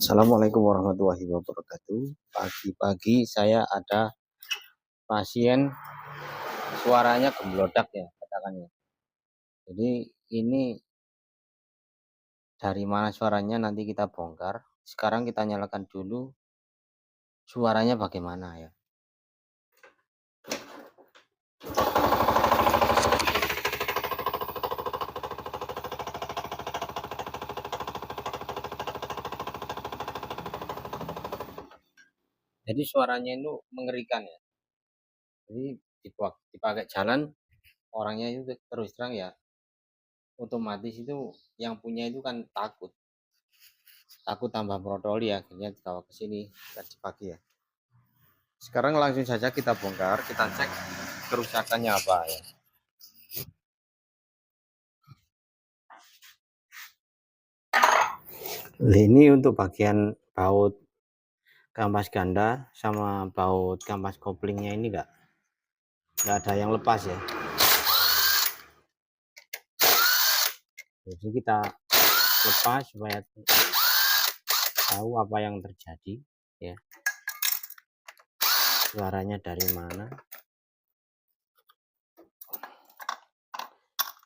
Assalamualaikum warahmatullahi wabarakatuh. Pagi-pagi saya ada pasien suaranya gemblodak ya katakannya. Jadi ini dari mana suaranya nanti kita bongkar. Sekarang kita nyalakan dulu suaranya bagaimana ya. Jadi suaranya itu mengerikan ya. Jadi dipakai jalan orangnya itu terus terang ya otomatis itu yang punya itu kan takut tambah brotoli akhirnya dibawa ke sini tadi pagi ya. Sekarang langsung saja kita bongkar, kita cek kerusakannya apa ya. Ini untuk bagian baut kampas ganda sama baut kampas koplingnya ini nggak ada yang lepas ya. Jadi kita lepas supaya tahu apa yang terjadi ya. Suaranya dari mana.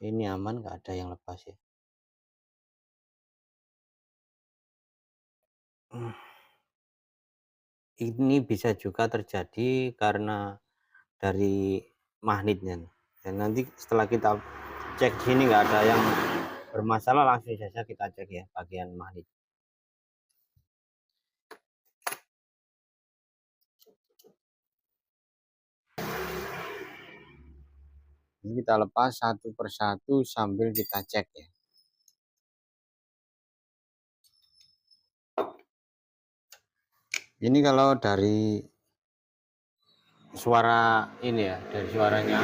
Ini aman, nggak ada yang lepas ya. Ini bisa juga terjadi karena dari magnetnya. Dan nanti setelah kita cek sini nggak ada yang bermasalah, langsung saja kita cek ya bagian magnet. Ini kita lepas satu persatu sambil kita cek ya. Ini kalau dari suara ini ya, dari suaranya,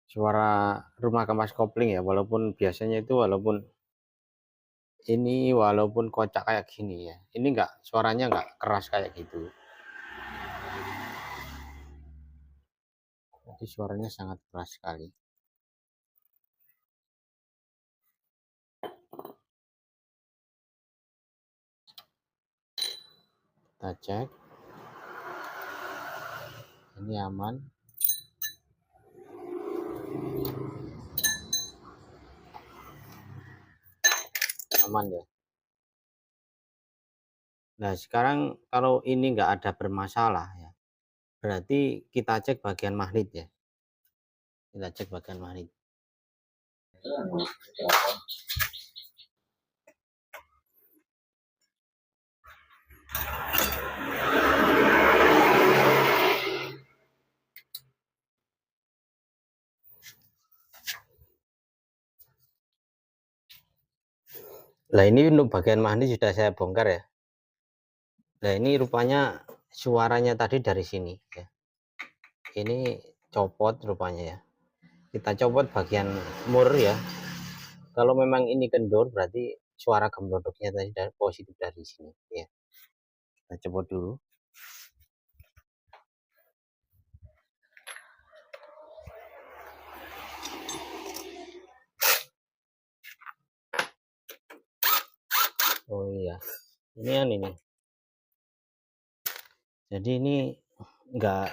suara rumah kampas kopling ya, walaupun biasanya itu walaupun kocak kayak gini ya, ini suaranya nggak keras kayak gitu. Jadi suaranya sangat keras sekali. Kita cek. Ini aman. Aman ya. Nah sekarang kalau ini nggak ada bermasalah ya, berarti kita cek bagian magnet ya. Kita cek bagian magnet. Nah ini untuk bagian magnet sudah saya bongkar ya. Nah ini rupanya suaranya tadi dari sini ya. Ini copot rupanya ya. Kita copot bagian mur ya. Kalau memang ini kendor berarti suara gemblodoknya tadi dari positif dari sini ya. Kita copot dulu. Oh iya, ini. Jadi ini enggak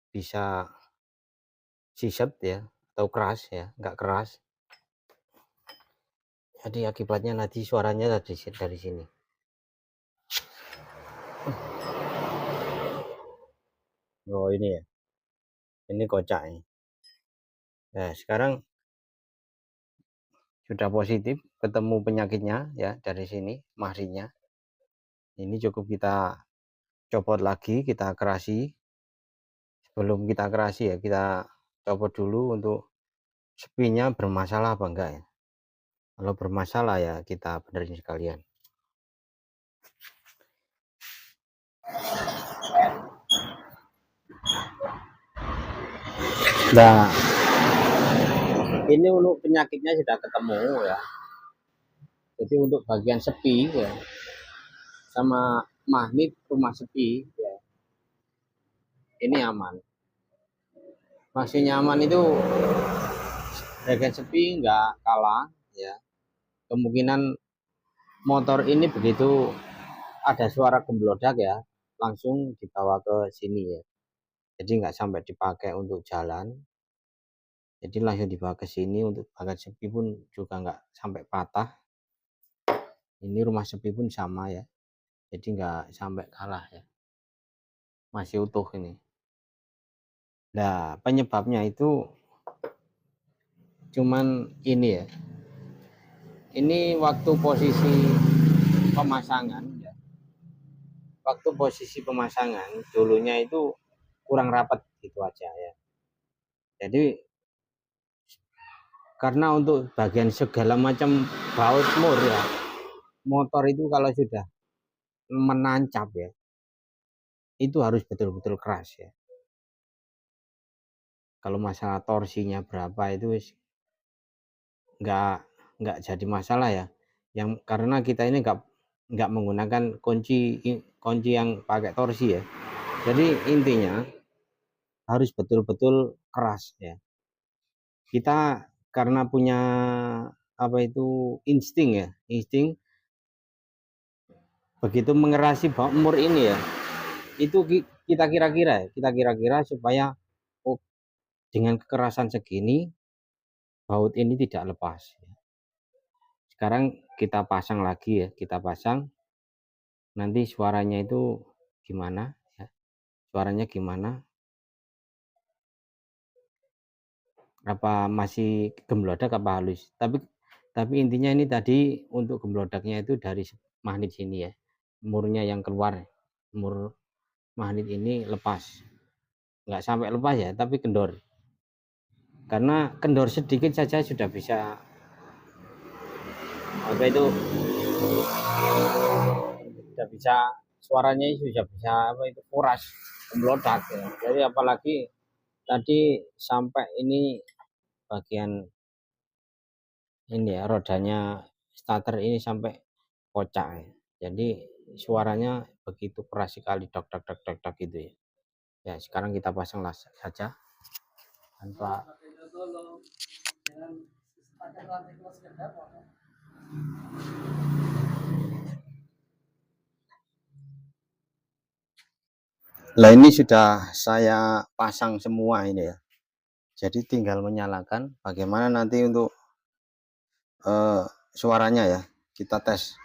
bisa sisat ya atau keras ya, enggak keras. Jadi akibatnya nanti suaranya dari sini. Oh ini ya, ini kocak ini. Nah sekarang sudah positif, ketemu penyakitnya ya dari sini, magnetnya. Ini cukup kita copot lagi, kita kerasi. Sebelum kita kerasi ya, kita copot dulu untuk sepinya bermasalah apa enggak ya. Kalau bermasalah ya kita benerin sekalian. Nah, ini untuk penyakitnya sudah ketemu ya. Jadi untuk bagian sepi ya, sama magnet rumah sepi ya, ini aman. Maksudnya aman itu bagian sepi nggak kalah ya. Kemungkinan motor ini begitu ada suara gemblodak ya, langsung dibawa ke sini ya. Jadi nggak sampai dipakai untuk jalan. Jadi langsung dibawa ke sini, untuk bagian sepi pun juga nggak sampai patah. Ini rumah sepi pun sama ya. Jadi nggak sampai kalah ya. Masih utuh ini. Nah, penyebabnya itu cuman ini ya. Ini waktu posisi pemasangan ya. Waktu posisi pemasangan dulunya itu kurang rapat gitu aja ya. Jadi karena untuk bagian segala macam baut mur ya, motor itu kalau sudah menancap ya, itu harus betul-betul keras ya. Kalau masalah torsinya berapa itu nggak nggak jadi masalah ya. Yang karena kita ini nggak menggunakan kunci yang pakai torsi ya. Jadi intinya harus betul-betul keras ya. Kita karena punya apa itu insting ya, insting begitu mengerasi baut mur ini ya, itu kita kira-kira supaya oh, dengan kekerasan segini baut ini tidak lepas. Sekarang kita pasang lagi ya, kita pasang, nanti suaranya itu gimana ya, suaranya gimana, apa masih gemblodak apa halus. Tapi intinya ini tadi untuk gemblodaknya itu dari magnet sini ya, murnya yang keluar, mur magnet ini lepas, nggak sampai lepas ya, tapi kendor. Karena kendor sedikit saja sudah bisa apa itu, sudah bisa suaranya sudah bisa apa itu kuras, memblodak ya. Jadi apalagi tadi sampai ini bagian ini ya, rodanya starter ini sampai kocak ya. Jadi suaranya begitu keras sekali, dok dok dok dok dok gitu ya. Ya sekarang kita pasang saja tanpa. Nah ini sudah saya pasang semua ini ya. Jadi tinggal menyalakan. Bagaimana nanti untuk suaranya ya, kita tes.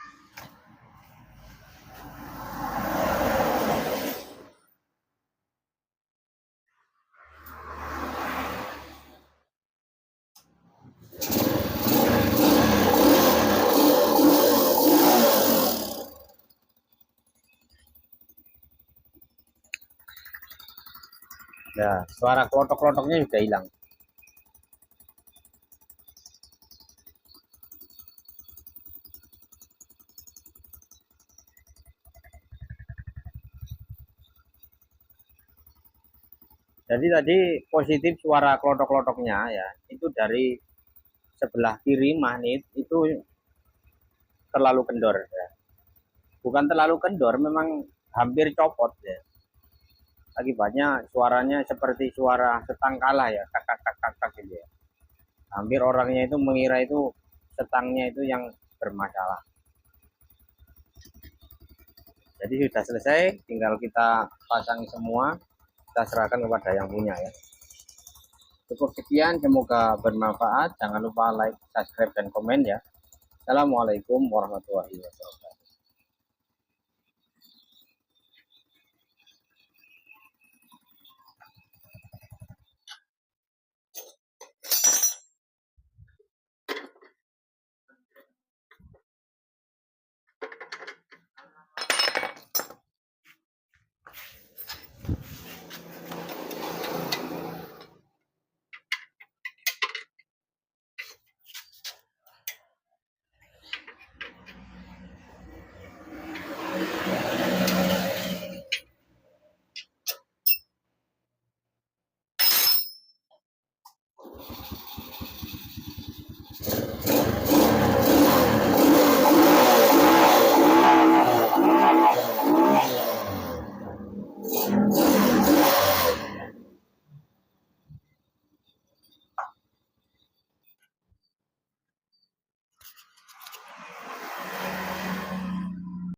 Nah, suara klotok-klotoknya sudah hilang. Jadi tadi positif suara klotok-klotoknya ya, itu dari sebelah kiri magnet itu terlalu kendor ya. Bukan terlalu kendor, memang hampir copot ya. Akibatnya suaranya seperti suara setang kalah ya, kak kak kak kak, kak gitu ya. Hampir orangnya itu mengira itu setangnya itu yang bermasalah. Jadi sudah selesai, tinggal kita pasang semua, kita serahkan kepada yang punya ya. Cukup sekian, semoga bermanfaat. Jangan lupa like, subscribe, dan komen ya. Assalamualaikum warahmatullahi wabarakatuh.